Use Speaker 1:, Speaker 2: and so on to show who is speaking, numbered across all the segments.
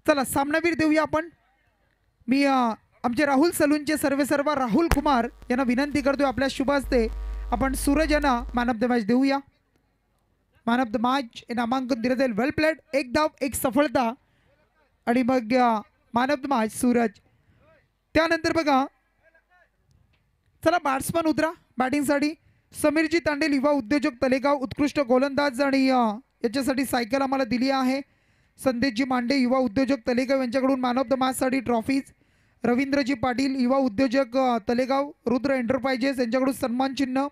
Speaker 1: चला सामनावीर देऊया आपण. मी आमचे राहुल सलूनचे सर्वेसर्वा राहुल कुमार यांना विनंती करतोय आपल्या शुभ हस्ते आपण सूरज यांना मॅन ऑफ द मॅच देऊया. मॅन ऑफ द मॅच हे नामांकन दिलं जाईल. वेल प्लेड, एक धाव एक सफलता आणि मग man of the match Suraj. त्यानंतर बघा चला बॅट्समन उतरा बॅटिंगसाठी. समीरजी तांडेल युवा उद्योजक तलेगाव उत्कृष्ट गोलंदाज आणि याच्यासाठी सायकल आम्हाला दिली आहे. संदेशजी मांडे युवा उद्योजक तलेगाव यांच्याकडून मॅन ऑफ द मॅचसाठी ट्रॉफीज. रवींद्रजी पाटील युवा उद्योजक तलेगाव रुद्र एंटरप्राइजेस यांच्याकडून सन्मान चिन्ह.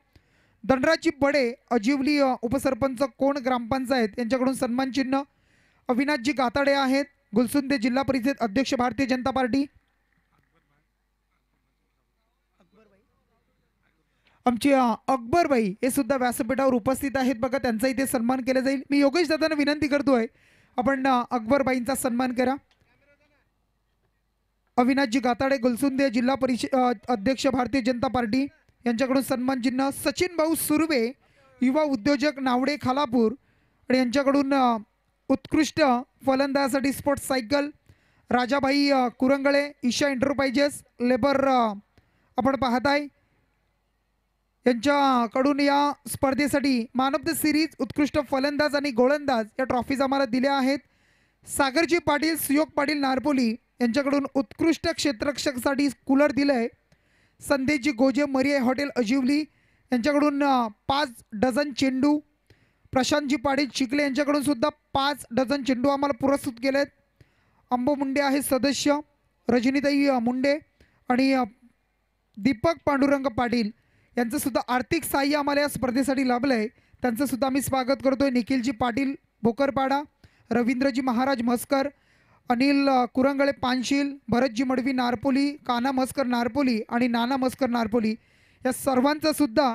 Speaker 1: धनराजी बडे अजिवली उपसरपंच कोण ग्रामपंचायत यांच्याकडून सन्मान चिन्ह. अविनाशजी गाताडे आहेत गुलसुंदे जिल्हा परिषद अध्यक्ष भारतीय जनता पार्टी. आमचे अकबरबाई हे सुद्धा व्यासपीठावर उपस्थित आहेत बघा, त्यांचा इथे सन्मान केला जाईल. मी योगेश दादांना विनंती करतोय आपण अकबरबाईंचा सन्मान करा. अविनाशजी गाताडे गुलसुंदे जिल्हा परिषद अध्यक्ष भारतीय जनता पार्टी यांच्याकडून सन्मान चिन्ह. सचिन भाऊ सुर्वे युवा उद्योजक नावडे खालापूर आणि यांच्याकडून उत्कृष्ट फलंदाजासाठी sports cycle. Rajabhai Kurangale Isha enterprises लेबर आपण पाहताय यांच्याकडून या स्पर्धेसाठी मॅन ऑफ द सिरीज उत्कृष्ट फलंदाज आणि गोलंदाज या ट्रॉफीज आम्हाला दिल्या आहेत. सागरजी पाटील सुयोग पाटील नारपोली यांच्याकडून उत्कृष्ट क्षेत्ररक्षकसाठी कूलर दिलं आहे. संदेशजी गोजे मरिया हॉटेल अजिवली यांच्याकडून 5 डझन चेंडू. प्रशांतजी पाटील चिखले यांच्याकडून सुद्धा 5 डझन चेंडू आम्हाला पुरस्कृत केले आहेत. अंबो मुंडे आहे सदस्य, रजनीताई मुंडे आणि दीपक पांडुरंग पाटील यांचं सुद्धा आर्थिक सहाय्य आम्हाला या स्पर्धेसाठी लाभलं आहे. त्यांचं सुद्धा आम्ही स्वागत करतोय. निखिलजी पाटील भोकरपाडा, रवींद्रजी महाराज मस्कर, अनिल कुरंगळे पानशील, भरतजी मडवी नारपोली, काना मस्कर नारपोली आणि नाना मस्कर नारपोली या सर्वांचं सुद्धा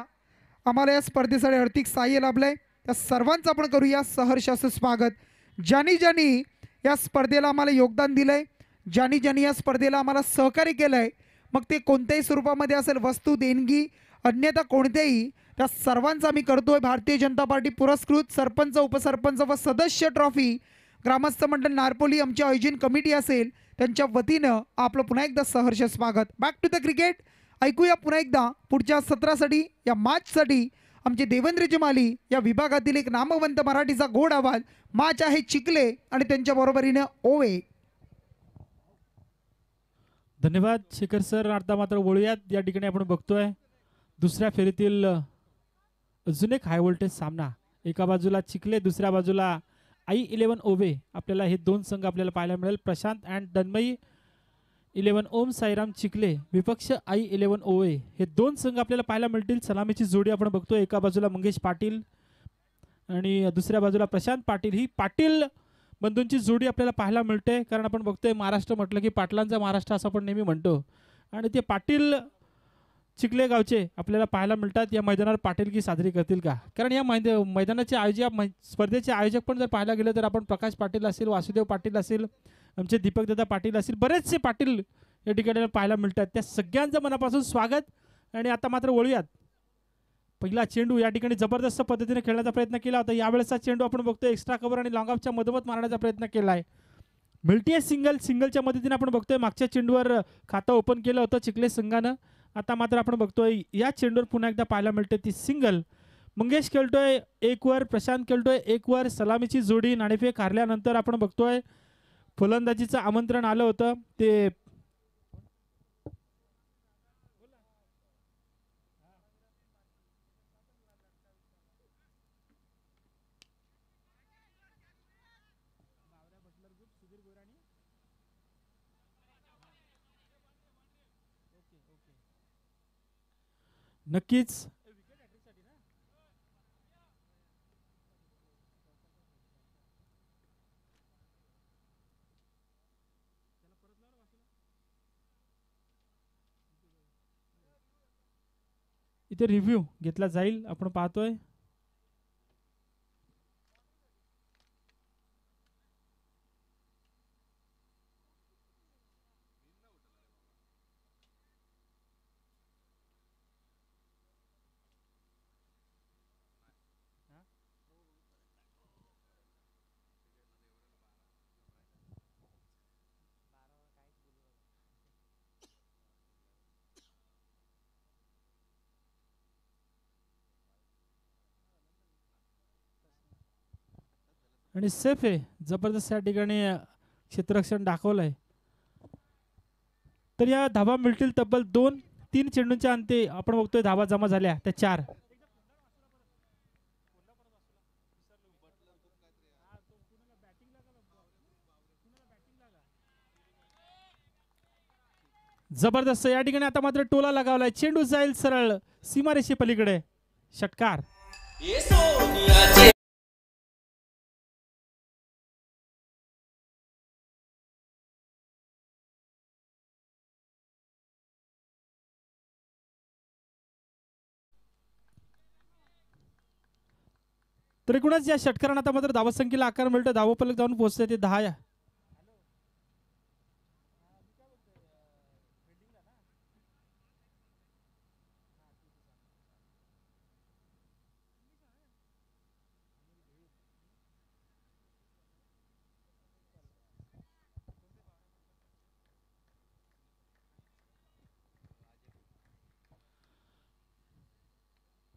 Speaker 1: आम्हाला या स्पर्धेसाठी आर्थिक सहाय्य लाभलं आहे. त्या सर्वांचं आपण करूया सहर्ष असं स्वागत. ज्यांनी ज्यांनी या स्पर्धेला आम्हाला योगदान दिलं आहे, ज्यांनी ज्यांनी या स्पर्धेला आम्हाला सहकार्य केलं आहे, मग ते कोणत्याही स्वरूपामध्ये असेल वस्तू देणगी अन्यथा कोणत्याही, त्या सर्वांचा आम्ही करतोय भारतीय जनता पार्टी पुरस्कृत सरपंच उपसरपंच व सदस्य ट्रॉफी ग्रामस्थ मंडळ नारपोली आमची आयोजन कमिटी असेल त्यांच्या वतीनं आपलं पुन्हा एकदा सहर्ष स्वागत. Back to the cricket. ऐकूया पुन्हा एकदा पुढच्या सत्रासाठी या मॅचसाठी आमचे देवेंद्र जमाली या विभागातील एक नामवंत मराठीचा गोड आवाज. मॅच आहे चिखले आणि त्यांच्या बरोबरीनं ओवे.
Speaker 2: धन्यवाद शेखर सर. आता मात्र वळूयात या ठिकाणी आपण बघतोय दुसऱ्या फेरीतील अजून एक हाय व्होल्टेज सामना. एका बाजूला चिखले, दुसऱ्या बाजूला I11 ओवे. आपल्याला हे दोन संघ आपल्याला पाहायला मिळेल. प्रशांत अँड तन्मयी 11 ओम साईराम चिखले विपक्ष I11 ओवे. हे दोन संघ आपल्याला पाहायला मिळतील. सलामीची जोडी आपण बघतोय. एका बाजूला मंगेश पाटील आणि दुसऱ्या बाजूला प्रशांत पाटील. ही पाटील बंधूंची जोडी आपल्याला पाहायला मिळते, कारण आपण बघतोय महाराष्ट्र म्हटलं की पाटलांचा महाराष्ट्र असं आपण नेहमी म्हणतो. आणि ते पाटील चिखले गावचे आपल्याला पाहायला मिळतात. या मैदानावर पाटीलकी साजरी करतील का? कारण या मैदानाचे आयोजक, स्पर्धेचे आयोजक पण जर पाहायला गेलं तर आपण प्रकाश पाटील असेल, वासुदेव पाटील असेल, आमचे दीपकदादा पाटील असतील, बरेचसे पाटील या ठिकाणी पाहायला मिळतात. त्या सगळ्यांचं मनापासून स्वागत. आणि आता मात्र वळूयात. पहिला चेंडू या ठिकाणी जबरदस्त पद्धतीने खेळण्याचा प्रयत्न केला होता. यावेळेसचा चेंडू आपण बघतोय एक्स्ट्रा कव्हर आणि लॉंग ऑफच्या मधोमध मारण्याचा प्रयत्न केला आहे. मिळतीये सिंगलच्या मदतीने आपण बघतोय मागच्या चेंडूवर खातं ओपन केलं होतं चिखले संघानं. आता मात्र आपण बघतोय या चेंडूवर पुन्हा एकदा पाहायला मिळते ती सिंगल. मंगेश खेळतोय 1 वर, प्रशांत खेळतोय 1 वर. सलामीची जोडी नाणेफेक हारल्यानंतर आपण बघतोय फलंदाजीचं आमंत्रण आलं होतं ते नक्कीच इथे रिव्ह्यू घेतला जाईल. आपण पाहतोय आणि सेफ आहे, जबरदस्त या ठिकाणी क्षेत्ररक्षण दाखवलंय. तर या धावा मिळतील तब्बल 2-3 चेंडूंच्या अंती आपण बघतोय धावा जमा झाल्या त्या 4. जबरदस्त या ठिकाणी आता मात्र टोला लगावलाय, चेंडू जाईल सरळ सीमारेषे पलीकडे, षटकार. तर एकूणच या षटकारानं आता मात्र धावसंख्येला आकार मिळतो, धावफलक जाऊन पोहोचते ते 10.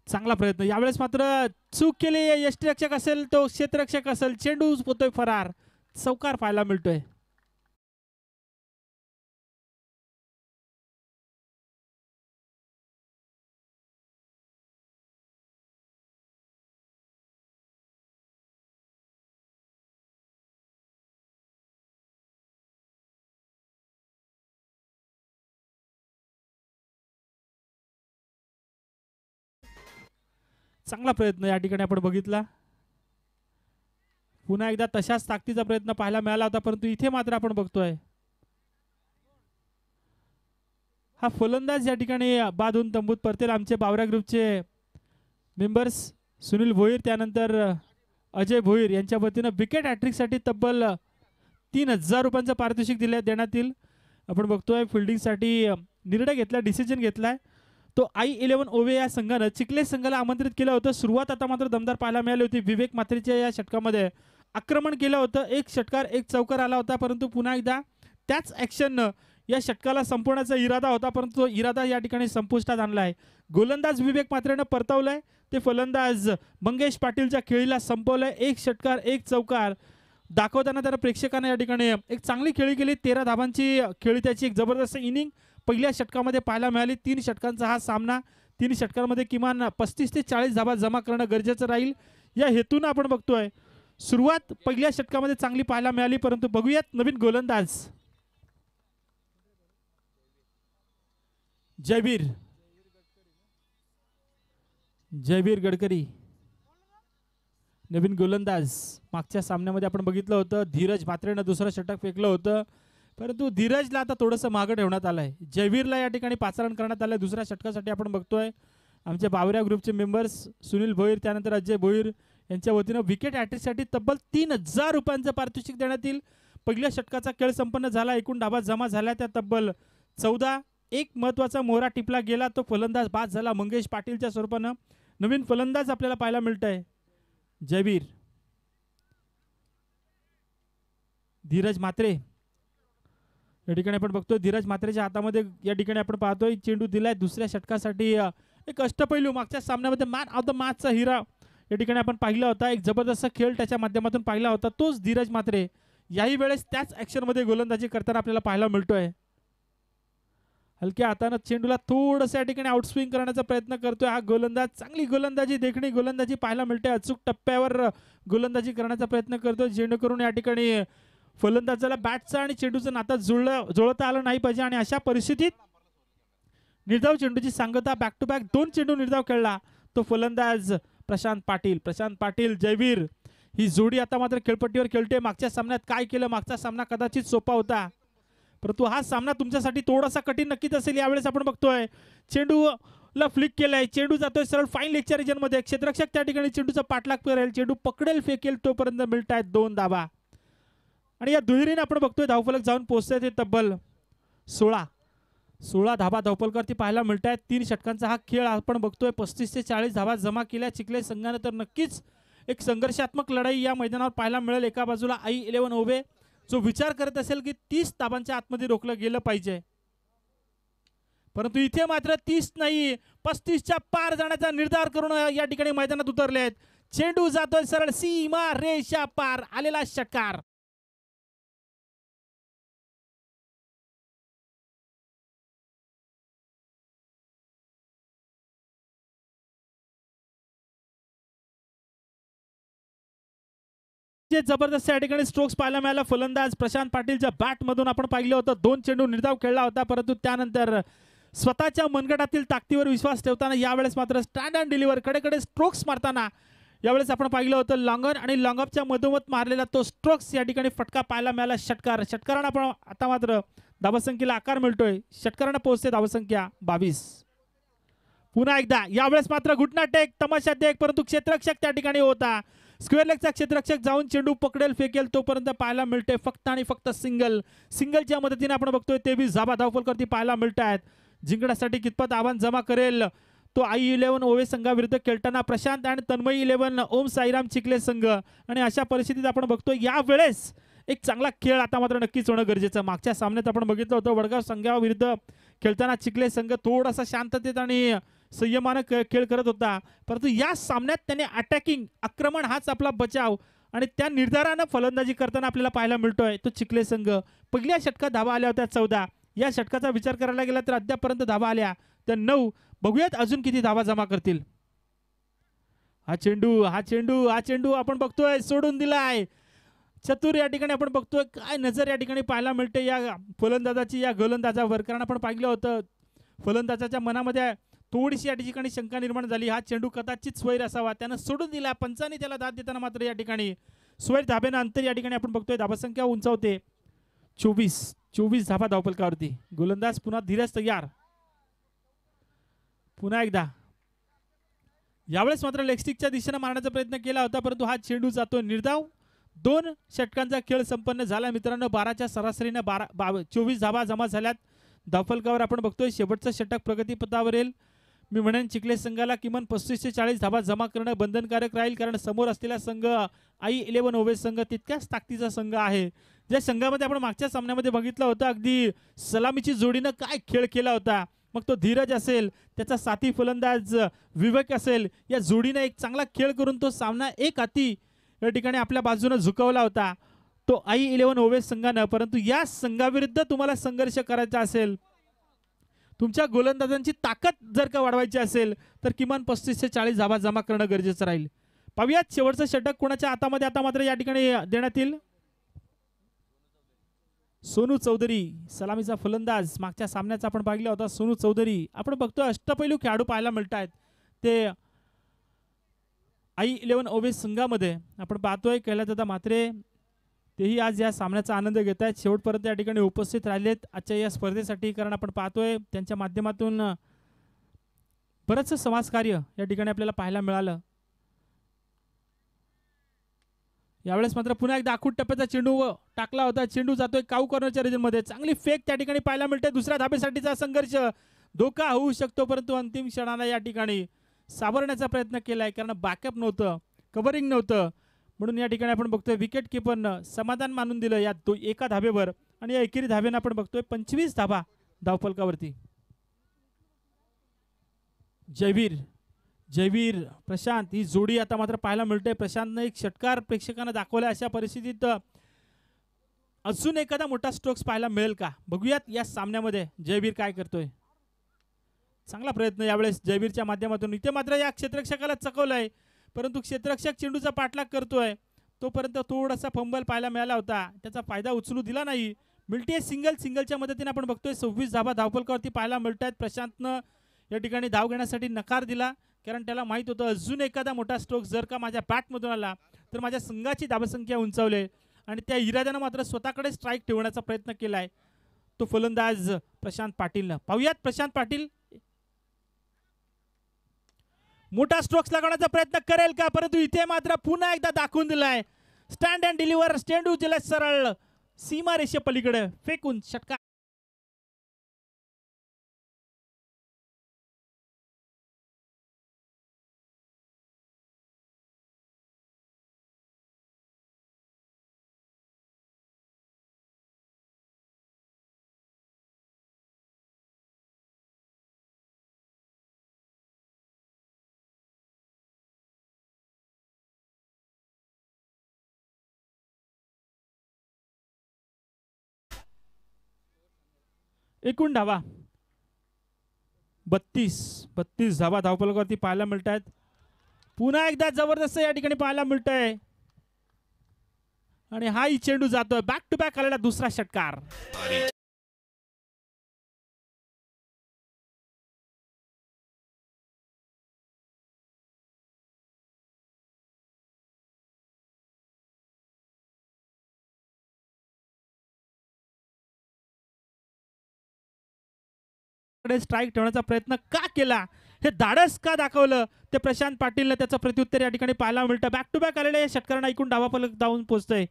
Speaker 2: चांगला प्रयत्न, यावेळेस मात्र चूक केली. यष्टीरक्षक असेल तो क्षेत्ररक्षक असेल, चेंडू होतोय फरार, चौकार पाहायला मिळतोय. चांगला प्रयत्न या ठिकाणी आपण बघितला. पुन्हा एकदा तशाच ताकदीचा प्रयत्न पाहायला मिळाला होता, परंतु इथे मात्र आपण बघतोय हा फलंदाज या ठिकाणी बाधून तंबूत परतेल. आमचे बावरा ग्रुपचे मेंबर्स सुनील भोईर त्यानंतर अजय भोईर यांच्या वतीनं विकेट हॅट्रिकसाठी तब्बल 3000 रुपयांचं पारितोषिक देण्यात येईल. आपण बघतोय फिल्डिंगसाठी निर्णय घेतला, डिसिजन घेतलाय तो I11 ओवे या संघानं चिखले संघाला आमंत्रित केलं होतं. सुरुवात आता मात्र दमदार पाहायला मिळाली होती. विवेक म्हात्रेच्या या षटकामध्ये आक्रमण केलं होतं, 1 षटकार 1 चौकार आला होता, परंतु पुन्हा एकदा त्याच ॲक्शननं या षटकाला संपवण्याचा इरादा होता, परंतु तो इरादा या ठिकाणी संपुष्टात आणलाय. गोलंदाज विवेक म्हात्रेनं परतवलंय, ते फलंदाज मंगेश पाटीलच्या खेळीला संपवलंय. 1 षटकार 1 चौकार दाखवताना त्यानं प्रेक्षकांना या ठिकाणी एक चांगली खेळी केली. 13 धावांची खेळी, त्याची एक जबरदस्त इनिंग पहिल्या षटकामध्ये पाहायला मिळाली. 3 षटकांचा हा सामना, 3 षटकांमध्ये किमान 35 ते 40 धावा जमा करणं गरजेचं राहील. या हेतून आपण बघतोय सुरुवात पहिल्या षटकामध्ये चांगली पाहायला मिळाली, परंतु बघूयात नवीन गोलंदाज जयवीर गडकरी, नवीन गोलंदाज. मागच्या सामन्यामध्ये आपण बघितलं होतं धीरज म्हात्रेनं दुसरं षटक फेकलं होतं, परंतु धीरजला आता थोडंसं मागं ठेवण्यात आलंय. जयवीरला या ठिकाणी पाचारण करण्यात आलंय दुसऱ्या षटकासाठी. आपण बघतोय आमच्या बावऱ्या ग्रुपचे मेंबर्स सुनील भोईर त्यानंतर अजय भोईर यांच्या वतीनं विकेट हॅट्रिकसाठी तब्बल 3000 रुपयांचं पारितोषिक देण्यात येईल. पहिल्या षटकाचा खेळ संपन्न झाला, एकूण धावा जमा झाल्या त्या तब्बल 14. एक महत्वाचा मोहरा टिपला गेला, तो फलंदाज बाद झाला मंगेश पाटीलच्या स्वरूपानं. नवीन फलंदाज आपल्याला पाहायला मिळतंय जयवीर. धीरज म्हात्रे या ठिकाणी आपण बघतोय, धीरज म्हात्रेच्या हातामध्ये या ठिकाणी आपण पाहतोय चेंडू दिलाय दुसऱ्या षटकासाठी. एक अष्टपैलू मागच्या सामन्यामध्ये मॅन ऑफ द मॅचचा हिरा या ठिकाणी आपण पाहिला होता, एक जबरदस्त खेळ त्याच्या माध्यमातून पाहिला होता, तोच धीरज म्हात्रे याही वेळेस त्याच ॲक्शनमध्ये गोलंदाजी करताना आपल्याला पाहायला मिळतोय. हलक्या हातानं चेंडूला थोडंसं या ठिकाणी आउटस्विंग करण्याचा प्रयत्न करतोय हा गोलंदाज. चांगली गोलंदाजी, देखणी गोलंदाजी पाहायला मिळते. अचूक टप्प्यावर गोलंदाजी करण्याचा प्रयत्न करतोय, जेणेकरून या ठिकाणी फलंदाजाला बॅटचा आणि चेंडूचं नातं जुळता आलं नाही पाहिजे. आणि अशा परिस्थितीत निर्धाव चेंडूची सांगता, बॅक टू बॅक 2 चेंडू निर्धाव खेळला तो फलंदाज प्रशांत पाटील जयवीर. ही जोडी आता मात्र खेळपट्टीवर खेळते. मागच्या सामन्यात काय केलं, मागचा सामना कदाचित सोपा होता, परंतु हा सामना तुमच्यासाठी थोडासा कठीण नक्कीच असेल. यावेळेस आपण बघतोय चेंडूला फ्लिक केलाय, चेंडू जातोय सरळ फाईन लेगच्या रिजन मध्ये. क्षेत्ररक्षक त्या ठिकाणी चेंडूचा पाठलाग करेल, चेंडू पकडेल, फेकेल, तोपर्यंत मिळतायत 2 धावा. आणि या दुहेरीने आपण बघतोय धावफलक जाऊन पोहोचतोय ते तब्बल 16 धावा धावफलकावरती पाहायला मिळत आहेत. 3 षटकांचा हा खेळ आपण बघतोय. 35 ते 40 धावा जमा केल्या चिखले संघाने, तर नक्कीच एक संघर्षात्मक लढाई या मैदानावर पाहायला मिळेल. एका बाजूला I11 ओवे जो विचार करत असेल की 30 धावांच्या आतमध्ये रोखलं गेलं पाहिजे, परंतु इथे मात्र 30 नाही 35च्या पार जाण्याचा निर्धार करून या ठिकाणी मैदानात उतरले आहेत. चेंडू जातोय सरळ सीमा रेषा पार आलेला षटकार. जबरदस्त या ठिकाणी स्ट्रोक्स पाहायला मिळाला. फलंदाज प्रशांत पाटीलच्या बॅट मधून आपण पाहिलं होतं 2 चेंडू निर्धाव खेळला होता, परंतु त्यानंतर स्वतःच्या मनगटातील ताकदीवर विश्वास ठेवताना यावेळेस मात्र स्टँड अँड डिलिव्हर कडेकडे स्ट्रोक्स मारताना यावेळेस आपण पाहिलं होतं लॉंगर आणि लॉंगअपच्या मधोमध मारलेला तो स्ट्रोक्स या ठिकाणी फटका पाहायला मिळाला. षटकारांना आपण आता मात्र धावसंख्येला आकार मिळतोय. षटकारांना पोहोचते धावसंख्या 22. पुन्हा एकदा यावेळेस मात्र घुटना टेक तमाशा टेक, परंतु क्षेत्ररक्षक त्या ठिकाणी होता. स्क्वेअर लेगचा क्षेत्ररक्षक जाऊन चेंडू पकडेल फेकेल तोपर्यंत पाहायला मिळते फक्त आणि फक्त सिंगलच्या मदतीने आपण बघतोय 23 धाबा धावफलकरती पाहायला मिळत आहेत. जिंकण्यासाठी कितपत आव्हान जमा करेल तो आई-11 ओवे संघाविरुद्ध खेळताना प्रशांत आणि तन्मय 11 ओम साईराम चिखले संघ. आणि अशा परिस्थितीत आपण बघतोय यावेळेस एक चांगला खेळ आता मात्र नक्कीच होणं गरजेचं. मागच्या सामन्यात आपण बघितलं होतं वडगाव संघाविरुद्ध खेळताना चिखले संघ थोडासा शांततेत आणि संयमानं खेळ करत होता, परंतु या सामन्यात त्याने अटॅकिंग आक्रमण हाच आपला बचाव आणि त्या निर्धारानं फलंदाजी करताना आपल्याला पाहायला मिळतोय तो चिखले संघ. पहिल्या षटकात धावा आल्या होत्या 14. या षटकाचा विचार करायला गेला तर अद्यापर्यंत धावा आल्या त्या 9. बघूयात अजून किती धावा जमा करतील. हा चेंडू आपण बघतोय सोडून दिलाय. चतुर या ठिकाणी आपण बघतोय काय नजर या ठिकाणी पाहायला मिळते या फलंदाजाची या गोलंदाजावर. कारण आपण पाहिलं होतं फलंदाजाच्या मनामध्ये थोडीशी या ठिकाणी शंका निर्माण झाली. हा चेंडू कदाचित स्वैर असावा, त्यानं सोडून दिला. पंचांनी त्याला दाद देताना मात्र या ठिकाणी स्वैर धाब्यानं अंतर या ठिकाणी आपण बघतोय धावसंख्या उंचावते 24 धाबा धावफलकावरती. गोलंदाज पुन्हा धीरज तयार. पुन्हा एकदा यावेळेस मात्र लेगस्टिकच्या दिशेने मारण्याचा प्रयत्न केला होता, परंतु हा चेंडू जातो निर्धाव. 2 षटकांचा खेळ संपन्न झाला मित्रांनो. 12च्या सरासरीने 24 धाबा जमा झाल्यात धावफलकावर. आपण बघतोय शेवटचं षटक प्रगतीपथावर येईल. मी म्हणेन चिखले संघाला किमान 35 ते 40 धाबा जमा करणं बंधनकारक राहील, कारण समोर असलेला संघ आई-11 ओवे संघ तितक्याच ताकदीचा संघ आहे. ज्या संघामध्ये आपण मागच्या सामन्यामध्ये बघितलं होतं अगदी सलामीची जोडीनं काय खेळ केला होता. मग तो धीरज असेल, त्याचा साथी फलंदाज विवेक असेल, या जोडीनं एक चांगला खेळ करून तो सामना एक हाती या ठिकाणी आपल्या बाजूने झुकवला होता तो आई-11 ओवे संघानं. परंतु या संघाविरुद्ध तुम्हाला संघर्ष करायचा असेल, तुमच्या गोलंदाजांची ताकद जर का वाढवायची असेल तर किमान 35 ते 40 धावा जमा करणं गरजेचं राहील. पाहूयात शेवटचं षटक कोणाच्या हातामध्ये आता मात्र या ठिकाणी देण्यात येईल. सोनू चौधरी सलामीचा फलंदाज. मागच्या सामन्याचा आपण पाहिला होता सोनू चौधरी. आपण बघतोय अष्टपैलू खेळाडू पाहायला मिळत आहेत ते आई-11 ओवे संघामध्ये. आपण पाहतोय कैलासदादा म्हात्रे तेही आज या सामन्याचा आनंद घेत आहेत. शेवटपर्यंत या ठिकाणी उपस्थित राहिलेत आजच्या या स्पर्धेसाठी, कारण आपण पाहतोय त्यांच्या माध्यमातून बरंचसं समाजकार्य या ठिकाणी आपल्याला पाहायला मिळालं. यावेळेस मात्र पुन्हा एकदा आखूड टप्प्याचा चेंडू टाकला होता. चेंडू जातोय काऊ कॉर्नरच्या रिजनमध्ये. चांगली फेक त्या ठिकाणी पाहायला मिळते. दुसऱ्या धाबेसाठीचा संघर्ष धोका होऊ शकतो, परंतु अंतिम क्षणाला या ठिकाणी सावरण्याचा प्रयत्न केलाय, कारण बॅकअप नव्हतं, कव्हरिंग नव्हतं. म्हणून या ठिकाणी आपण बघतोय विकेट किपरनं समाधान मानून दिलं या एका धाबेवर. आणि या एकेरी धाब्यानं आपण बघतोय 25 धाबा धावफलकावरती. जयवीर प्रशांत ही जोडी आता मात्र पाहायला मिळते. प्रशांतनं एक षटकार प्रेक्षकांना दाखवला. अशा परिस्थितीत अजून एखादा मोठा स्ट्रोक्स पाहायला मिळेल का बघूयात या सामन्यामध्ये. जयवीर काय करतोय. चांगला प्रयत्न यावेळेस जयवीरच्या माध्यमातून. इथे मात्र या क्षेत्ररक्षकाला चकवलंय, परंतु क्षेत्ररक्षक चेंडूचा पाठलाग करतोय तोपर्यंत थोडासा फंबल पाहायला मिळाला होता, त्याचा फायदा उचलू दिला नाही. मिळते सिंगलच्या मदतीने आपण बघतोय 26 धाबा धावफलकावरती पाहायला मिळत आहेत. प्रशांतनं या ठिकाणी धाव घेण्यासाठी नकार दिला, कारण त्याला माहित होतं अजून एखादा मोठा स्ट्रोक जर का माझ्या बॅटमधून आला तर माझ्या संघाची धावसंख्या उंचावले. आणि त्या इराद्यानं मात्र स्वतःकडे स्ट्राईक ठेवण्याचा प्रयत्न केलाय तो फलंदाज प्रशांत पाटीलनं. पाहूयात प्रशांत पाटील मोठा स्ट्रोक्स लागवण्याचा प्रयत्न करेल का, परंतु इथे मात्र पुन्हा एकदा दाखवून दिलाय स्टँड अँड डिलिव्हर. चेंडू दिला सरळ सीमा रेषे पलीकडे फेकून षटकार. एकूण धावा 32 धावा धावफलकावरती पाहायला मिळत आहेत. पुन्हा एकदा जबरदस्त या ठिकाणी पाहायला मिळतंय आणि हाही चेंडू जातोय बॅक टू बॅक आलेला दुसरा षटकार. स्ट्राईक ठेवण्याचा प्रयत्न का केला, हे धाडस का दाखवलं, ते प्रशांत पाटीलने त्याचं प्रत्युत्तर या ठिकाणी पाहायला मिळतं. बॅक टू बॅक आलेल्या या षटकारांना ऐकून धावाफलक धावून पोहोचतंय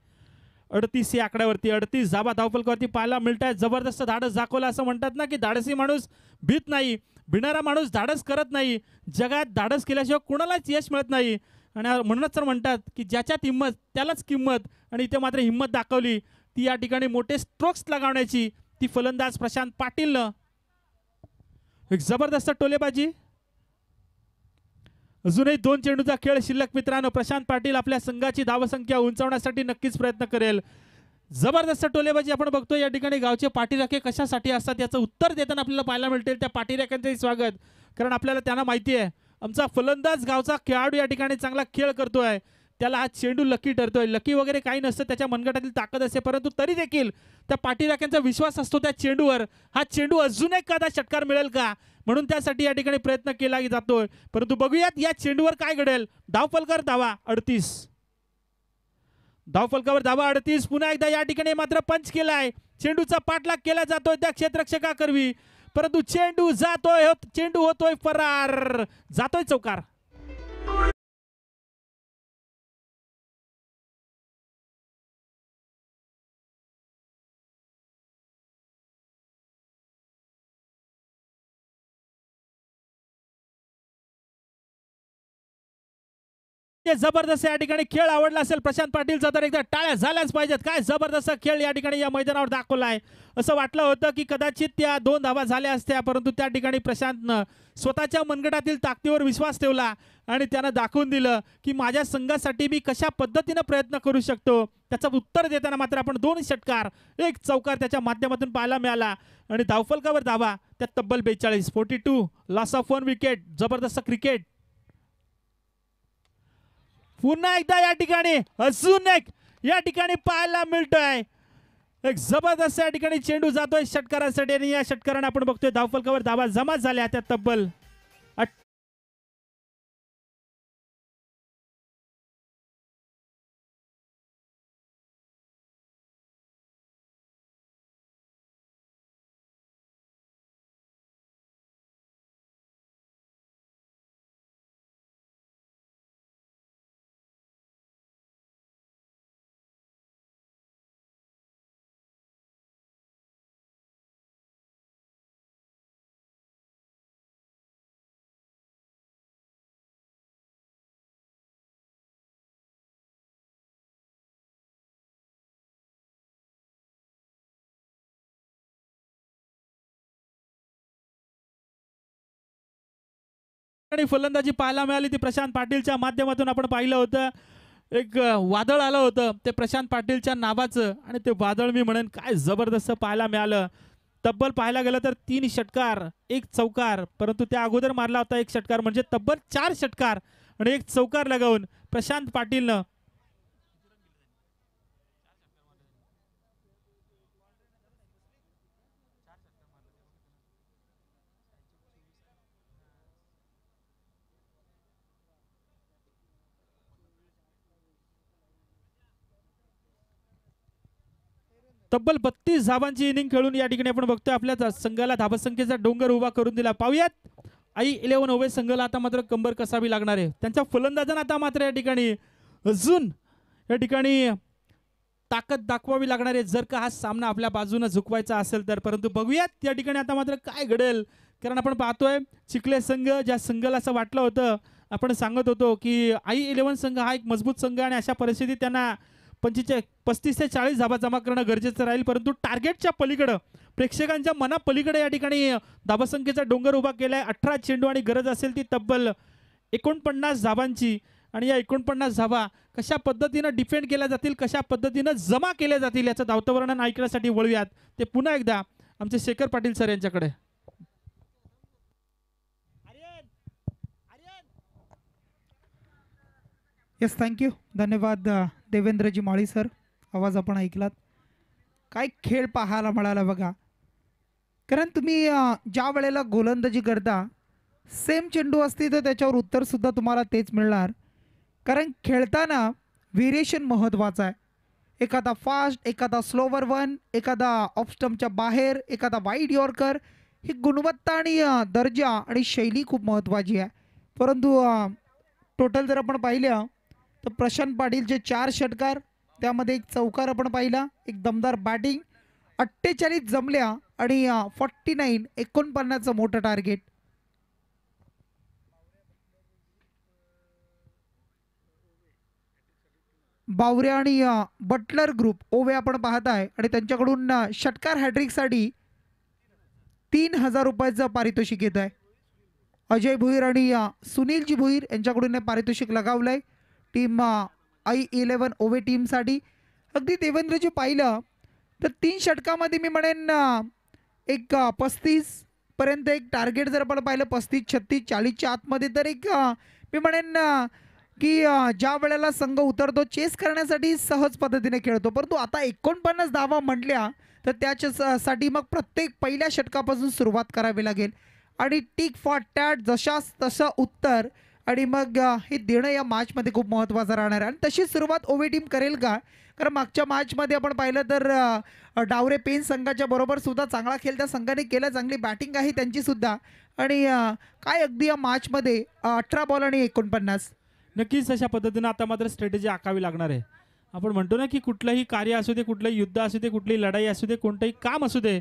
Speaker 2: 38 या आकड्यावरती. 38 धावा धावफलकावरती पाहायला मिळत आहेत. जबरदस्त धाडस दाखवलं. असं म्हणतात ना की धाडसी माणूस भीत नाही, भिणारा माणूस धाडस करत नाही. जगात धाडस केल्याशिवाय कोणालाच यश मिळत नाही आणि म्हणूनच तर म्हणतात की ज्याच्यात हिंमत त्यालाच किंमत. आणि इथे मात्र हिंमत दाखवली ती या ठिकाणी मोठे स्ट्रोक्स लगावण्याची. ती फलंदाज प्रशांत पाटीलनं एक जबरदस्त टोलेबाजी. अजूनही 2 चेंडूचा खेळ शिल्लक मित्रांनो. प्रशांत पाटील आपल्या संघाची धावसंख्या उंचावण्यासाठी नक्कीच प्रयत्न करेल. जबरदस्त टोलेबाजी आपण बघतोय. या ठिकाणी गावचे पाठीराखे कशासाठी असतात याचं उत्तर देताना आपल्याला पाहायला मिळतील. त्या पाठीराख्यांचंही स्वागत, कारण आपल्याला त्यांना माहिती आहे आमचा फलंदाज गावचा खेळाडू या ठिकाणी चांगला खेळ करतोय, त्याला हा चेंडू लकी ठरतोय. लकी वगैरे काही नसतं, त्याच्या मनगटातील ताकद असते, परंतु तरी देखील त्या पाठीराख्यांचा विश्वास असतो त्या चेंडूवर. हा चेंडू अजून एखादा षटकार मिळेल का, म्हणून त्यासाठी या ठिकाणी प्रयत्न केला जातोय. परंतु बघूयात या चेंडूवर काय घडेल. धावफलकावर धावा 38, धावफलकावर धावा 38. पुन्हा एकदा या ठिकाणी मात्र पंच केलाय. चेंडूचा पाठलाग केला जातोय त्या क्षेत्ररक्षकाकरवी, परंतु चेंडू जातोय, चेंडू होतोय फरार, जातोय चौकार. जबरदस्त या ठिकाणी खेळ आवडला असेल प्रशांत पाटीलचा तर एकदा टाळ्या झाल्याच पाहिजेत. काय जबरदस्त खेळ या ठिकाणी या मैदानावर दाखवलाय. असं वाटलं होतं की कदाचित त्या 2 धावा झाल्या असत्या, परंतु त्या ठिकाणी प्रशांतनं स्वतःच्या मनगटातील ताकदीवर विश्वास ठेवला आणि त्यानं दाखवून दिलं की माझ्या संघासाठी मी कशा पद्धतीनं प्रयत्न करू शकतो. त्याचं उत्तर देताना मात्र आपण 2 षटकार 1 चौकार त्याच्या माध्यमातून पाहायला मिळाला आणि धावफलकावर धावा त्या तब्बल 42. 42 लॉस ऑफ 1 विकेट. जबरदस्त क्रिकेट. पुन्हा एकदा या ठिकाणी अजून एक या ठिकाणी पाहायला मिळतोय. एक जबरदस्त या ठिकाणी चेंडू जातोय षटकारासाठी आणि या षटकाराने आपण बघतोय धावफलकावर धावा जमा झाल्या त्या तब्बल फलंदाजी पाहायला मिळाली ती प्रशांत पाटीलच्या माध्यमातून. आपण पाहिलं होतं एक वादळ आलं होतं ते प्रशांत पाटीलच्या नावाचं आणि ते वादळ मी म्हणेन काय जबरदस्त पाहायला मिळालं. तब्बल पाहायला गेलं तर 3 षटकार 1 चौकार, परंतु त्या अगोदर मारला होता 1 षटकार, म्हणजे तब्बल 4 षटकार आणि 1 चौकार लगावून प्रशांत पाटीलनं तब्बल 32 धावांची इनिंग खेळून या ठिकाणी आपण बघतोय आपल्या संघाला धावसंख्येचा डोंगर उभा करून दिला. पाहूयात आई-11 ओवे संघाला आता मात्र कंबर कसावी लागणार आहे. त्यांच्या फलंदाजांना आता मात्र या ठिकाणी अजून या ठिकाणी ताकद दाखवावी लागणार आहे जर का हा सामना आपल्या बाजूने झुकवायचा असेल तर. परंतु बघूयात या ठिकाणी आता मात्र काय घडेल, कारण आपण पाहतोय चिखले संघ ज्या संघाला असं वाटलं होतं, आपण सांगत होतो की आई-11 संघ हा एक मजबूत संघ आणि अशा परिस्थितीत त्यांना 35 ते 40 धावा जमा करणं गरजेचं राहील, परंतु टार्गेटच्या पलीकडं प्रेक्षकांच्या मना पलीकडे या ठिकाणी धावसंख्येचा डोंगर उभा केलाय. 18 चेंडू आणि गरज असेल ती तब्बल 49 धावांची. आणि या 49 धावा कशा पद्धतीनं डिफेंड केल्या जातील, कशा पद्धतीनं जमा केल्या जातील याचं धावतं वर्णन ऐकण्यासाठी वळूयात. ते पुन्हा एकदा आमचे शेखर पाटील सर यांच्याकडे.
Speaker 1: येस, थँक्यू, धन्यवाद देवेंद्रजी माळी सर. आवाज आपण ऐकलात. काय खेळ पाहायला मिळाला बघा. कारण तुम्ही ज्या वेळेला गोलंदाजी करता सेम चेंडू असती तर त्याच्यावर उत्तरसुद्धा तुम्हाला तेच मिळणार. कारण खेळताना व्हेरिएशन महत्त्वाचं आहे. एखादा फास्ट, एखादा स्लोवर वन, एखादा ऑफ स्टंपच्या बाहेर, एखादा वाईड यॉर्कर, ही गुणवत्ता आणि दर्जा आणि शैली खूप महत्त्वाची आहे. परंतु टोटल जर आपण पाहिलं तर प्रशांत पाटीलचे 4 षटकार, त्यामध्ये एक चौकार आपण पाहिला, एक दमदार बॅटिंग, 48 जमल्या आणि 49 मोठं टार्गेट. बावरे आणि बटलर ग्रुप ओवे आपण पाहताय आणि त्यांच्याकडून षटकार हॅट्रिकसाठी 3000 रुपयाचं पारितोषिक येत आहे. अजय भुईर आणि सुनीलजी भुईर यांच्याकडून हे पारितोषिक लगावलंय टीम I11 ओवे टीमसाठी. अगदी देवेंद्रजी पाहिलं तर 3 षटकामध्ये मी म्हणेन एक 35 पर्यंत एक टार्गेट जर आपण पाहिलं, 35, 36, 40च्या आतमध्ये, तर एक मी म्हणेन की ज्या वेळेला संघ उतरतो चेस करण्यासाठी सहज पद्धतीने खेळतो. परंतु आता 49 धावा म्हटल्या तर त्याच्यासाठी मग प्रत्येक पहिल्या षटकापासून सुरुवात करावी लागेल आणि टिक फॉर टॅट जशास तसं उत्तर आणि मग हे देणं या मॅचमध्ये खूप महत्त्वाचं राहणार आहे. आणि तशी सुरुवात ओवे टीम करेल का? कारण मागच्या मॅचमध्ये आपण पाहिलं तर डावरे पेन संघाच्या बरोबर सुद्धा चांगला खेळ त्या संघाने केला, चांगली बॅटिंग आहे त्यांची सुद्धा. आणि काय अगदी या मॅचमध्ये 18 बॉल आणि 49.
Speaker 2: नक्कीच अशा पद्धतीनं आता मात्र स्ट्रॅटेजी आखावी लागणार आहे. आपण म्हणतो ना की कुठलंही कार्य असू दे, कुठलंही युद्ध असू दे, कुठलीही लढाई असू दे, कोणतंही काम असू दे,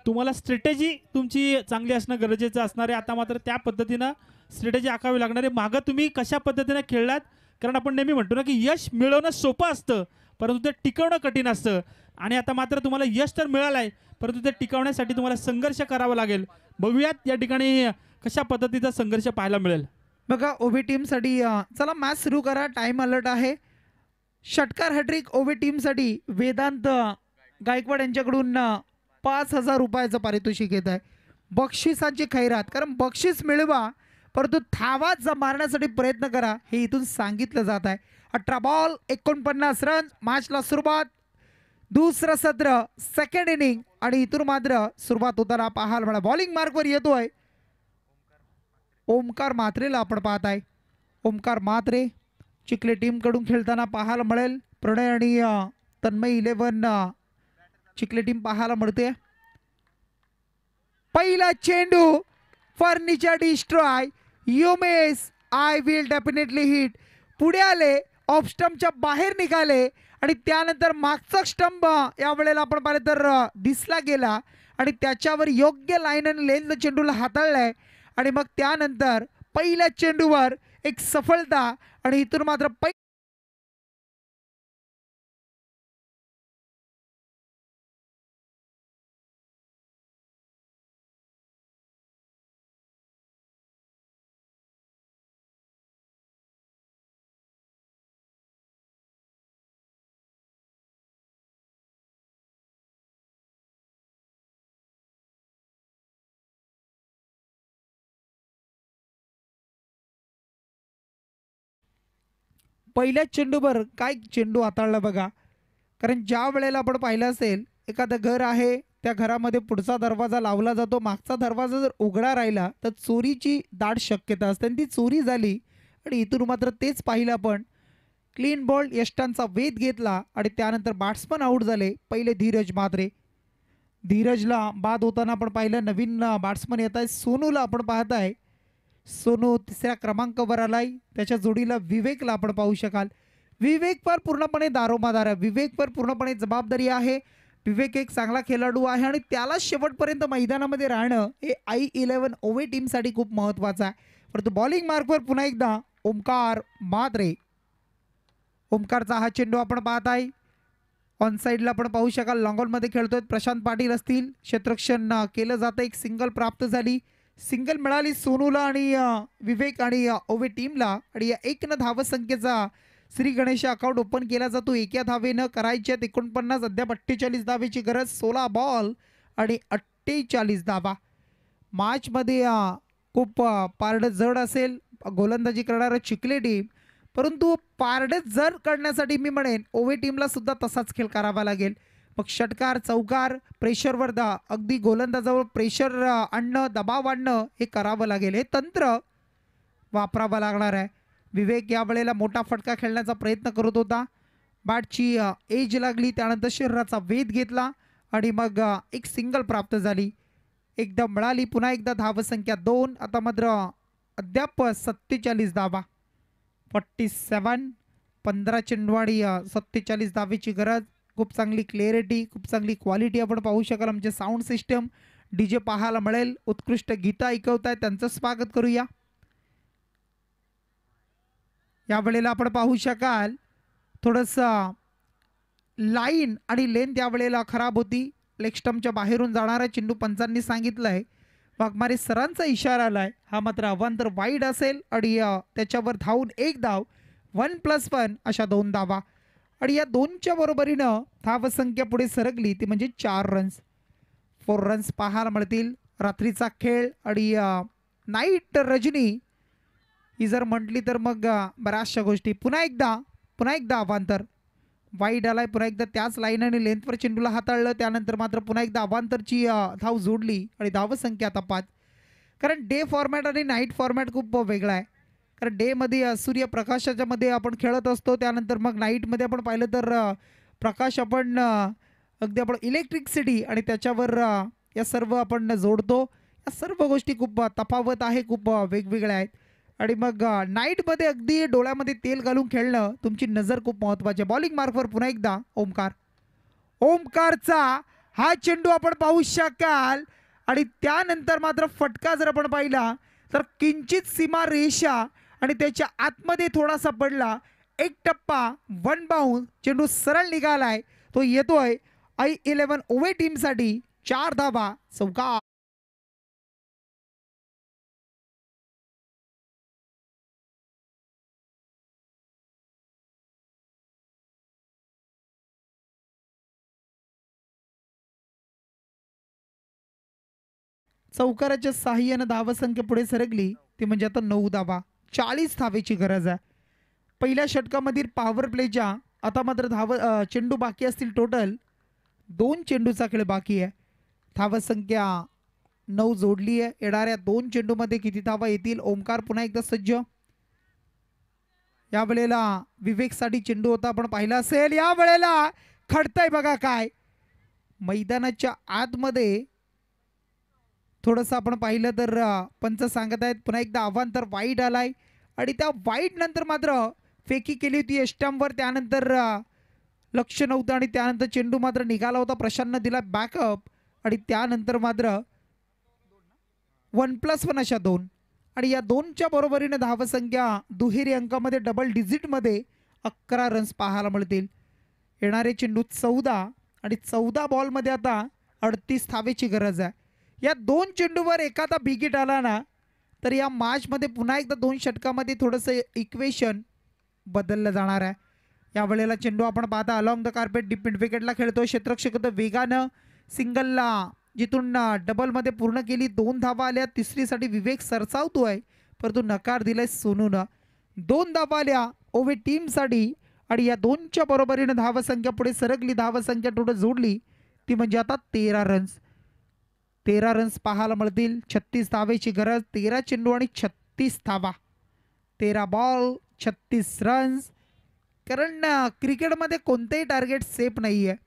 Speaker 2: तुम्हाला स्ट्रॅटेजी तुमची चांगली असणं गरजेचं असणार आहे. आता मात्र त्या पद्धतीनं स्ट्रॅटेजी आखावी लागणार आहे. मागं तुम्ही कशा पद्धतीनं खेळलात, कारण आपण नेहमी म्हणतो ना की यश मिळवणं सोपं असतं परंतु ते टिकवणं कठीण असतं. आणि आता मात्र तुम्हाला यश तर मिळालं आहे परंतु ते टिकवण्यासाठी तुम्हाला संघर्ष करावा लागेल. बघूयात या ठिकाणी कशा पद्धतीचा संघर्ष पाहायला मिळेल.
Speaker 1: बघा ओवे टीमसाठी चला मॅच सुरू करा, टाइम अलर्ट आहे. षटकार हॅट्रिक ओवे टीमसाठी वेदांत गायकवाड यांच्याकडून 5000 रुपयाचं पारितोषिक येत आहे. बक्षिसांची खैरात, कारण बक्षीस मिळवा परंतु थावा मारण्यासाठी प्रयत्न करा हे इथून सांगितलं जात आहे. 18 बॉल 49 रन, मॅचला सुरुवात. दुसरं सत्र, सेकंड इनिंग आणि इथून मात्र सुरुवात होताना पाहायला मिळाला. बॉलिंग मार्कवर येतोय ओमकार म्हात्रेला आपण पाहत आहे. ओमकार म्हात्रे चिखले टीमकडून खेळताना पाहायला मिळेल. प्रणय आणि तन्मय 11 चिखले टीम पाहायला मिळते. पहिला चेंडू फर्निचर डिस्ट्रॉय, युमेस, आय विल डेफिनेटली हिट. पुढे आले, ऑफ स्टंपच्या बाहेर निघाले आणि त्यानंतर मागचा स्टंप यावेळेला आपण पाहिलं तर दिसला गेला आणि त्याच्यावर योग्य लाईन आणि लेननं चेंडूला हाताळलाय आणि मग त्यानंतर पहिल्या चेंडूवर एक सफलता आणि इथून मात्र पहिल्याच चेंडूवर काय चेंडू हाताळला बघा. कारण ज्या वेळेला आपण पाहिलं असेल एखादं घर आहे, त्या घरामध्ये पुढचा दरवाजा लावला जातो, मागचा दरवाजा जर उघडा राहिला तर चोरीची दाट शक्यता असते आणि ती चोरी झाली आणि इथून मात्र तेच पाहिलं आपण. क्लीन बॉल यष्टांचा वेध घेतला आणि त्यानंतर बॅट्समन आऊट झाले. पहिले धीरज म्हात्रे, धीरजला बाद होताना आपण पाहिलं. नवीन बॅट्समन येत आहे सोनूला आपण पाहत आहे. सोनू 3ऱ्या क्रमांकावर आलाय, त्याच्या जोडीला विवेकला आपण पाहू शकाल. विवेकवर पूर्णपणे दारोमदार आहे, विवेकवर पूर्णपणे जबाबदारी आहे. विवेक एक चांगला खेळाडू आहे आणि त्याला शेवटपर्यंत मैदानामध्ये राहणं हे I11 ओवे टीमसाठी खूप महत्त्वाचं आहे. परंतु बॉलिंग मार्कवर पुन्हा एकदा ओमकार म्हात्रे. ओमकारचा हा चेंडू आपण पाहत आहे. ऑन साईडला आपण पाहू शकाल लॉंगॉनमध्ये खेळतोय. प्रशांत पाटील असतील, क्षेत्ररक्षण केलं जातं, एक सिंगल प्राप्त झाली. सिंगल मिळाली सोनूला आणि विवेक आणि ओवे टीमला आणि या 1 धावसंख्येचा श्री गणेश अकाउंट ओपन केला जातो. 1 धावेनं करायच्यात 49, अद्याप 48 धावेची गरज. 16 बॉल आणि 48 धावा. मॅचमध्ये खूप पारडं जड असेल गोलंदाजी करणारं चिखले टीम, परंतु पारडं जड करण्यासाठी मी म्हणेन ओवे टीमला सुद्धा तसाच खेळ करावा लागेल. मग षटकार चौकार प्रेशरवर अगदी गोलंदाजावर प्रेशर आणणं, दबाव आणणं हे करावं लागेल. हे तंत्र वापरावं लागणार आहे. विवेक यावेळेला मोठा फटका खेळण्याचा प्रयत्न करत होता. बॅटची एज लागली, त्यानंतर शरीराचा वेध घेतला आणि मग एक सिंगल प्राप्त झाली. एकदा मिळाली. पुन्हा एकदा धावसंख्या 2. आता मात्र अद्याप 47 धावा. 47 15 चेंडू आणि 47 धावेची गरज. खूप चांगली क्लिअरिटी, खूप चांगली क्वालिटी आपण पाहू शकाल. आमचे साऊंड सिस्टम डीजे पाहायला मिळेल. उत्कृष्ट गीतं ऐकवताय, त्यांचं स्वागत करूया. यावेळेला आपण पाहू शकाल थोडंसं लाईन आणि लेंथ यावेळेला खराब होती. लेग स्टंपच्या बाहेरून जाणारा चेंडू पंचांनी सांगितलंय. वाघमारे सरांचा इशारा आलाय. हा मात्र अवांतर वाईड असेल आणि त्याच्यावर धावून 1 धाव. 1+1 अशा 2 धावा आणि या 2च्या बरोबरीनं धावसंख्या पुढे सरकली ती म्हणजे 4 रन्स. 4 रन्स पाहायला मिळतील. रात्रीचा खेळ आणि नाईट रजनी ही जर म्हटली तर मग बऱ्याचशा गोष्टी. पुन्हा एकदा अवांतर वाईड आलाय. पुन्हा एकदा त्याच लाईन आणि लेंथवर चेंडूला हाताळलं. त्यानंतर मात्र पुन्हा एकदा अवांतरची धाव जोडली आणि धावसंख्या आता 5. कारण डे फॉर्मॅट आणि नाईट फॉर्मॅट खूप वेगळा आहे. कारण डेमध्ये सूर्यप्रकाशाच्या मध्ये आपण खेळत असतो, त्यानंतर मग नाईटमध्ये आपण पाहिलं तर प्रकाश आपण अगदी आपण इलेक्ट्रिसिटी आणि त्याच्यावर या सर्व आपण जोडतो. या सर्व गोष्टी खूप तफावत आहे, खूप वेगवेगळ्या आहेत. आणि मग नाईटमध्ये अगदी डोळ्यामध्ये तेल घालून खेळणं, तुमची नजर खूप महत्त्वाची आहे. बॉलिंग मार्कवर पुन्हा एकदा ओमकारचा हा चेंडू आपण पाहू शकाल आणि त्यानंतर मात्र फटका जर आपण पाहिला तर किंचित सीमा रेषा आणि त्याच्या आतमध्ये थोडासा पडला. 1 टप्पा 1 बाउंस चेंडू सरळ निघालाय. तो येतोय I11 ओवे टीमसाठी. 4 धावा चौकार. चौकाराच्या साहाय्यानं धावसंख्या पुढे सरकली ती म्हणजे आता 9 धावा. 40 धावेची गरज आहे. पहिल्या षटकामधील पॉवर प्लेच्या आता मात्र चेंडू बाकी असतील. टोटल 2 चेंडूचा खेळ बाकी आहे. धावसंख्या 9 जोडली आहे. येणाऱ्या 2 चेंडूमध्ये किती धावा येतील? ओमकार पुन्हा एकदा सज्ज. यावेळेला विवेकसाठी चेंडू होता, आपण पाहिला असेल. यावेळेला खडतंय बघा काय. मैदानाच्या आतमध्ये थोडंसं आपण पाहिलं तर पंच सांगत आहेत पुन्हा एकदा अवांतर वाईड आलाय आणि त्या वाईड नंतर मात्र फेकी केली होती स्टंपवर. त्यानंतर लक्ष नव्हतं आणि त्यानंतर चेंडू मात्र निघाला होता. प्रशांतनं दिला बॅकअप आणि त्यानंतर मात्र 1+1 अशा 2 आणि या 2च्या बरोबरीने धावसंख्या दुहेरी अंकामध्ये डबल डिजिटमध्ये 11 रन्स पाहायला मिळतील. येणारे चेंडू 14 आणि 14 बॉलमध्ये आता 38 धावेची गरज आहे. या 2 चेंडूवर एखादा बिगिट आला ना तर या मॅचमध्ये पुन्हा एकदा 2 षटकामध्ये थोडंसं इक्वेशन बदललं जाणार आहे. यावेळेला चेंडू आपण पाहता along the carpet deep mid विकेटला खेळतोय. क्षेत्ररक्षक वेगानं सिंगलला जिथून डबलमध्ये पूर्ण केली. 2 धावा आल्या. तिसरीसाठी विवेक सरसावतोय परंतु नकार दिलाय सोनूनं. 2 धावा आल्या ओवे टीमसाठी आणि या 2च्या बरोबरीनं धावसंख्या पुढे सरकली. धावसंख्या टोटल जोडली ती म्हणजे आता 13 रन्स. 13 रन्स पाहायला मिळतील. 36 धावेची गरज. 13 चेंडू आणि 36 धावा. 13 बॉल 36 रन्स. कारण क्रिकेटमध्ये कोणतेही टार्गेट सेफ नाही आहे.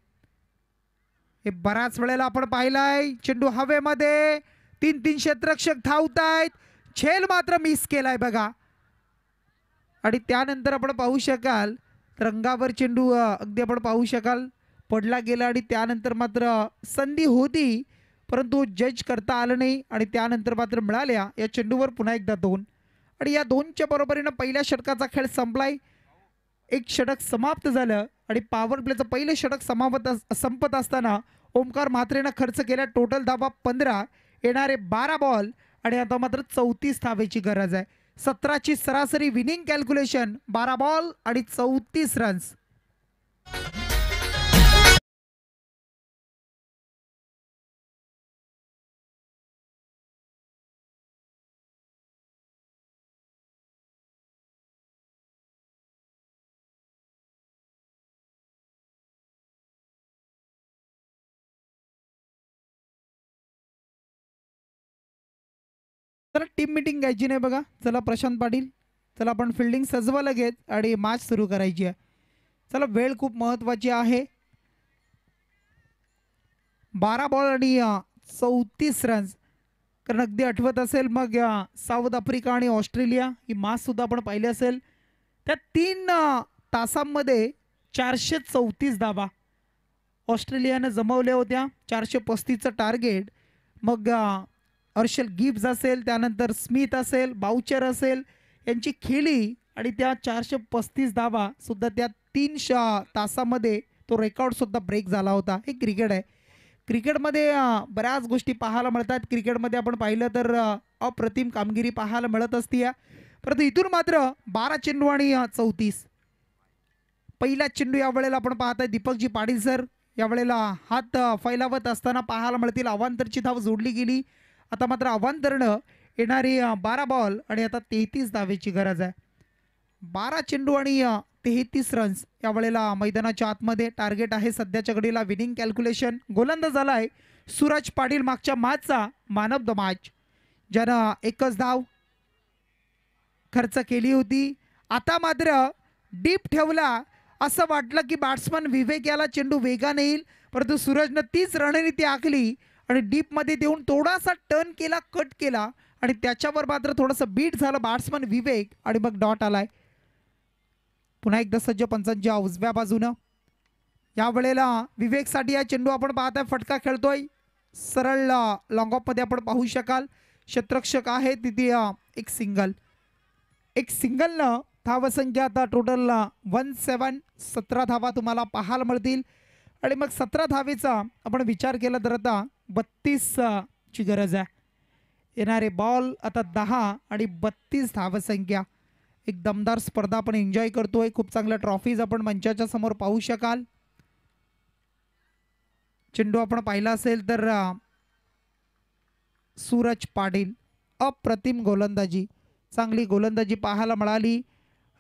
Speaker 1: हे बऱ्याच वेळेला आपण पाहिलंय. चेंडू हवेमध्ये 3 क्षेत्ररक्षक धावतायत. झेल मात्र मिस केलाय बघा. आणि त्यानंतर आपण पाहू शकाल रंगावर चेंडू अगदी आपण पाहू शकाल पडला गेला आणि त्यानंतर मात्र संधी होती परंतु जज करता आलं नाही आणि त्यानंतर मात्र मिळाल्या या चेंडूवर पुन्हा एकदा 2 आणि या 2च्या बरोबरीनं पहिल्या षटकाचा खेळ संपलाय. 1 षटक समाप्त झालं आणि पॉवर प्लेचं पहिलं षटक संपत असताना ओमकार म्हात्रेनं खर्च केला टोटल धावा 15. येणारे 12 बॉल आणि आता मात्र 34 धावेची गरज आहे. 17ची सरासरी विनिंग कॅल्क्युलेशन. 12 बॉल आणि 34 रन्स. चला टीम मीटिंग घ्यायची नाही बघा. चला प्रशांत पाटील, चला आपण फिल्डिंग सजवा लगेच आणि मॅच सुरू करायची आहे. चला वेळ खूप महत्त्वाची आहे. 12 बॉल आणि 34 रन्स. कारण अगदी आठवत असेल मग साऊथ आफ्रिका आणि ऑस्ट्रेलिया ही मॅच सुद्धा आपण पाहिली असेल. त्या 3 तासांमध्ये 434 धावा ऑस्ट्रेलियानं जमवल्या होत्या. 435चं टार्गेट. मग हर्षल गिब्स असेल, त्यानंतर स्मिथ असेल, बाउचर असेल, यांची खेळी आणि त्या 435 धावा सुद्धा त्या 3 तासामध्ये तो रेकॉर्डसुद्धा ब्रेक झाला होता. हे क्रिकेट आहे. क्रिकेटमध्ये बऱ्याच गोष्टी पाहायला मिळतात. क्रिकेटमध्ये आपण पाहिलं तर अप्रतिम कामगिरी पाहायला मिळत असते. परंतु इथून मात्र 12 चेंडू आणि 34. पहिला चेंडू यावेळेला आपण पाहताय दीपकजी पाटील सर यावेळेला हात फैलावत असताना पाहायला मिळतील. अवांतरची धाव जोडली गेली. आता मात्र अवांतरनं येणारी 12 बॉल आणि आता 33 धावेची गरज आहे. 12 चेंडू आणि 33 रन्स यावेळेला मैदानाच्या आतमध्ये टार्गेट आहे. सध्याच्या घडीला विनिंग कॅल्क्युलेशन. गोलंदाज झालाय सूरज पाटील, मागच्या मॅचचा मॅन ऑफ द मॅच, ज्यानं एकच धाव खर्च केली होती. आता मात्र डीप ठेवला. असं वाटलं की बॅट्समन विवेक याला चेंडू वेगाने येईल, परंतु सूरजनं तीच रणनीती आखली आणि डीपमध्ये देऊन थोडासा टर्न केला, कट केला आणि त्याच्यावर मात्र थोडंसं बीट झालं बॅट्समन विवेक आणि मग डॉट आलाय. पुन्हा एकदा सज्ज पंचांच्या उजव्या बाजूनं यावेळेला विवेकसाठी हा चेंडू आपण पाहताय. फटका खेळतोय सरळ लॉंग ऑफमध्ये आपण पाहू शकाल. क्षेत्ररक्षक आहे तिथे एक सिंगलनं धावसंख्या आता टोटल 17 धावा तुम्हाला पाहायला मिळतील. आणि मग 17 धावेचा आपण विचार केला तर आता 32 ची गरज आहे. येणारे बॉल आता 10 आणि 32 धावसंख्या. एक दमदार स्पर्धा आपण एन्जॉय करतोय. खूप चांगल्या ट्रॉफीज आपण मंचाच्या समोर पाहू शकाल. चेंडू आपण पाहिला असेल तर सूरज पाटील अप्रतिम गोलंदाजी, चांगली गोलंदाजी पाहायला मिळाली.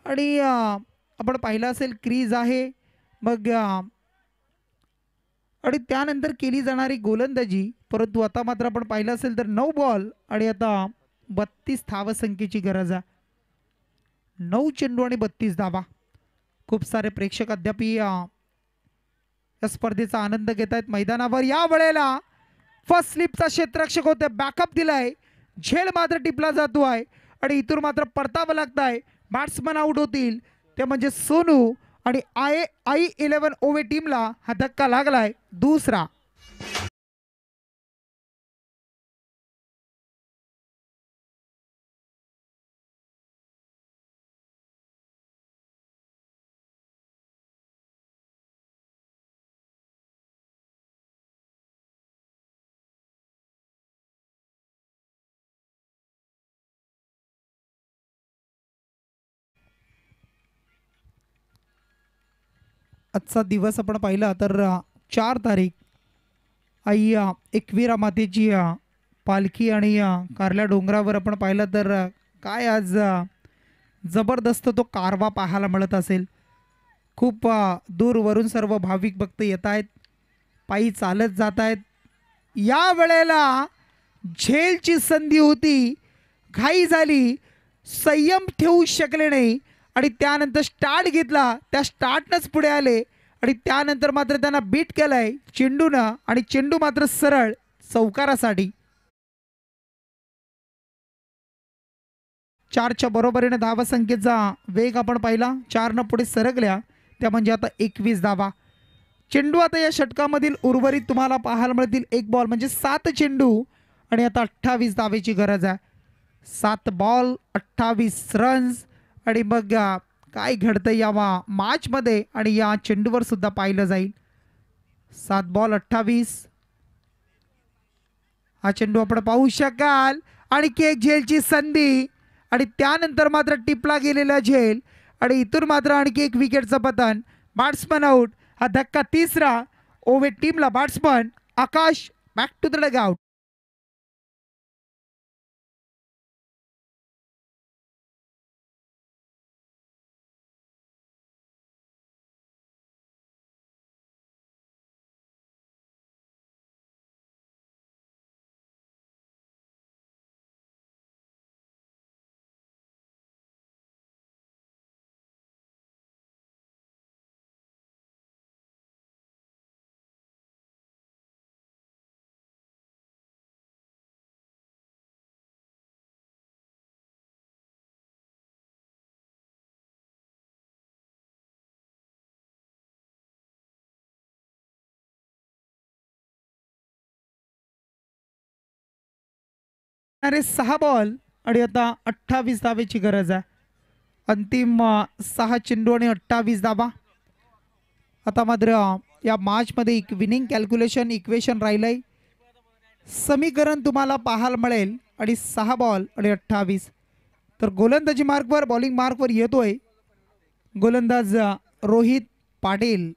Speaker 1: आणि आपण पाहिलं असेल क्रीज आहे मग आणि त्यानंतर केली जाणारी गोलंदाजी. परंतु आता मात्र आपण पाहिलं असेल तर 9 बॉल आणि आता 32 धावसंख्येची गरज आहे. 9 चेंडू आणि 32 धावा. खूप सारे प्रेक्षक अद्याप या स्पर्धेचा आनंद घेत आहेत मैदानावर. या वेळेला फर्स्ट स्लिपचा क्षेत्ररक्षक होते, बॅकअप दिलाय. झेल मात्र टिपला जातो आहे आणि इथून मात्र परतावं लागत आहे. बॅट्समन आउट होतील ते म्हणजे सोनू आणि I11 ओवे टीमला हा धक्का लागलाय दुसरा. आजचा दिवस आपण पाहिला तर 4 तारीख आई एकविरा मातेची पालखी आणि कारल्या डोंगरावर आपण पाहिलं तर काय आज जबरदस्त तो कारवा पाहायला मिळत असेल. खूप दूरवरून सर्व भाविक भक्त येत आहेत, पायी चालत जात आहेत. या वेळेला झेलची संधी होती, घाई झाली, संयम ठेवू शकले नाही आणि त्यानंतर स्टार्ट घेतला. त्या स्टार्टनंच पुढे आले आणि त्यानंतर मात्र त्यांना बीट केलंय चेंडूनं आणि चेंडू मात्र सरळ चौकारासाठी. 4च्या बरोबरीने धावसंख्येचा वेग आपण पाहिला. 4नं पुढे सरकल्या त्या म्हणजे आता 21 धावा. चेंडू आता या षटकामधील उर्वरित तुम्हाला पाहायला मिळतील. 1 बॉल म्हणजे 7 चेंडू आणि आता 28 धावेची गरज आहे. 7 बॉल 28 रन्स. आणि मग काय घडतं या मॅचमध्ये आणि या चेंडूवर सुद्धा पाहिलं जाईल. 7 बॉल 28. हा चेंडू आपण पाहू शकाल. आणखी एक झेलची संधी आणि त्यानंतर मात्र टिपला गेलेला झेल आणि इथून मात्र आणखी एक विकेटचं पतन. Batsman out. हा धक्का तिसरा ओवे टीमला. Batsman Akash back to the dugout. अरे 6 बॉल आणि आता 28 धावेची गरज आहे. अंतिम 6 चेंडू आणि 28 धावा. आता मात्र या मॅचमध्ये एक विनिंग कॅल्क्युलेशन इक्वेशन राहिलंय. समीकरण तुम्हाला पाहायला मिळेल आणि 6 बॉल आणि 28. तर गोलंदाजी मार्कवर बॉलिंग मार्कवर येतोय गोलंदाज रोहित पाटील.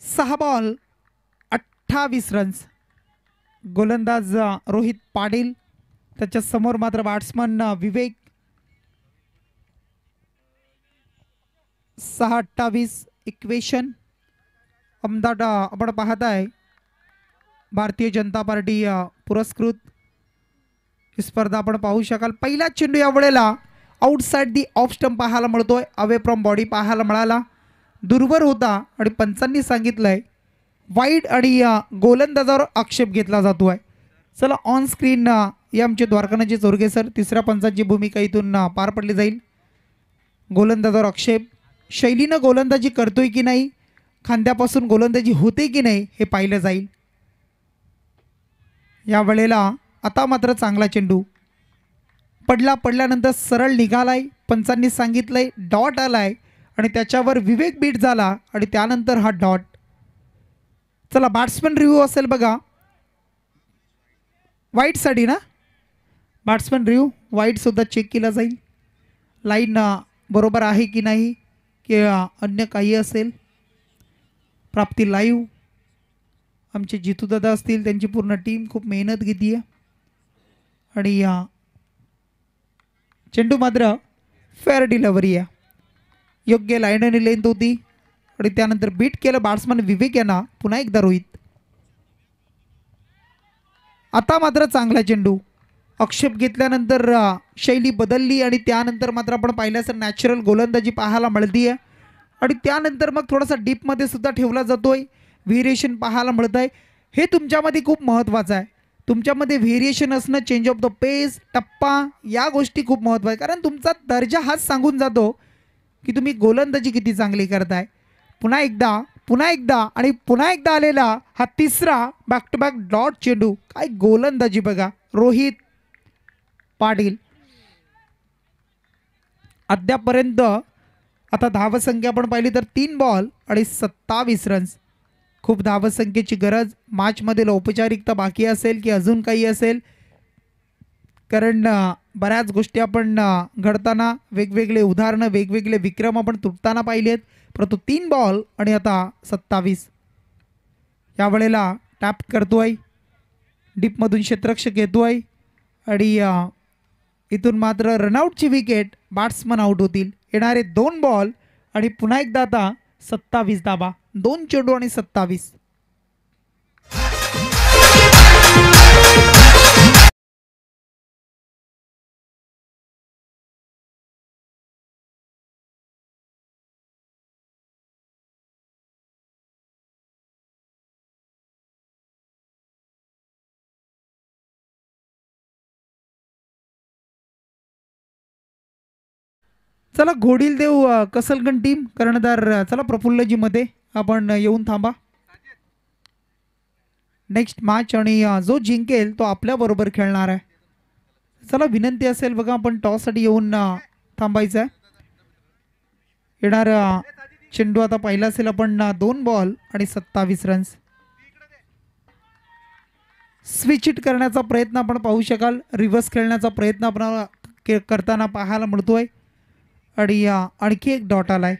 Speaker 1: सहा बॉल 28 रन्स. गोलंदाज रोहित पाटील, त्याच्या समोर मात्र बॅट्समन विवेक. 6-28 इक्वेशन. अहमदाबाद आपण पाहताय भारतीय जनता पार्टी पुरस्कृत ही स्पर्धा आपण पाहू शकाल. पहिला चेंडू या वेळेला आउटसाइड दी ऑफ स्टंप पाहायला मिळतोय. अवे फ्रॉम बॉडी पाहायला मिळाला. दुर्वर होता आणि पंचांनी सांगितलंय वाईड आणि गोलंदाजावर आक्षेप घेतला जातोय. चला ऑन स्क्रीन या आमचे द्वारकानाचे चोरगे सर तिसऱ्या पंचांची भूमिका इथून पार पडली जाईल. गोलंदाजावर आक्षेप. शैलीनं गोलंदाजी करतोय की नाही, खांद्यापासून गोलंदाजी होते की नाही हे पाहिलं जाईल. या वेळेला आता मात्र चांगला चेंडू पडल्यानंतर सरळ निघालाय. पंचांनी सांगितलंय डॉट आलाय आणि त्याच्यावर विवेक बीट झाला आणि त्यानंतर हा डॉट. चला बॅट्समॅन रिव्ह्यू असेल बघा. वाईटसाठी ना बॅट्समॅन रिव्ह्यू वाईटसुद्धा चेक केला जाईल. लाईन बरोबर आहे की नाही की अन्य काही असेल. प्राप्ती लाईव्ह आमचे जितूदादा असतील, त्यांची पूर्ण टीम खूप मेहनत घेते आहे. आणि चेंडू मात्र फेअर डिलिव्हरी आहे. योग्य लाईन आणि लेंथ होती आणि त्यानंतर बीट केलं बॅट्समन विवेक यांना. पुन्हा एकदा रोहित. आता मात्र चांगला चेंडू. आक्षेप घेतल्यानंतर शैली बदलली आणि त्यानंतर मात्र आपण पाहिल्यास नॅचरल गोलंदाजी पाहायला मिळते आहे. आणि त्यानंतर मग थोडासा डीपमध्ये सुद्धा ठेवला जातोय. व्हेरिएशन पाहायला मिळत आहे. हे तुमच्यामध्ये खूप महत्त्वाचं आहे. तुमच्यामध्ये व्हेरिएशन असणं, चेंज ऑफ द पेस, टप्पा, या गोष्टी खूप महत्त्व आहे. कारण तुमचा दर्जा हाच सांगून जातो की तुम्ही गोलंदाजी किती चांगली करताय. पुन्हा एकदा आणि पुन्हा एकदा आलेला हा तिसरा बॅक टू बॅक डॉट चेंडू. काय गोलंदाजी बघा रोहित पाटील. अद्यापर्यंत आता धावसंख्या आपण पाहिली तर 3 बॉल आणि 27 रन्स. खूप धावसंख्येची गरज. मॅचमधील औपचारिकता बाकी असेल की अजून काही असेल, कारण बऱ्याच गोष्टी आपण घडताना वेगवेगळे उदाहरणं, वेगवेगळे विक्रम आपण तुटताना पाहिलेत. परंतु 3 बॉल आणि आता 27. या वेळेला टॅप करतोय. डीपमधून क्षेत्ररक्षक येतोय आणि इथून मात्र रनआउटची विकेट. बॅट्समन आउट होतील. येणारे 2 बॉल आणि पुन्हा एकदा आता 27 धावा. 2 चेंडू आणि 27. चला घोडील देव कसलगण टीम कर्णधार. चला प्रफुल्लजी मध्ये आपण येऊन थांबा. नेक्स्ट मॅच आणि जो जिंकेल तो आपल्या बरोबर खेळणार आहे. चला विनंती असेल बघा आपण टॉससाठी येऊन थांबायचं आहे. येणार चेंडू आता पाहिला असेल आपण. 2 बॉल आणि 27 रन्स. स्विच इट करण्याचा प्रयत्न आपण पाहू शकाल. रिव्हर्स खेळण्याचा प्रयत्न आपण करताना पाहायला मिळतोय. आणि आणखी एक डॉट आलाय.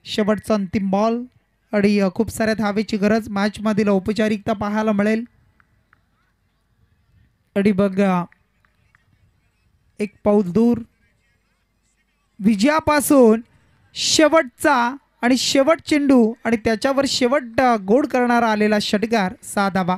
Speaker 1: शेवटचा अंतिम बॉल आणि खूप साऱ्या धावेची गरज. मॅचमधील औपचारिकता पाहायला मिळेल. आणि बघ एक पाऊल दूर विजयापासून शेवटचा आणि शेवट चेंडू आणि त्याच्यावर शेवट गोड करणारा आलेला षटकार. 6 धावा.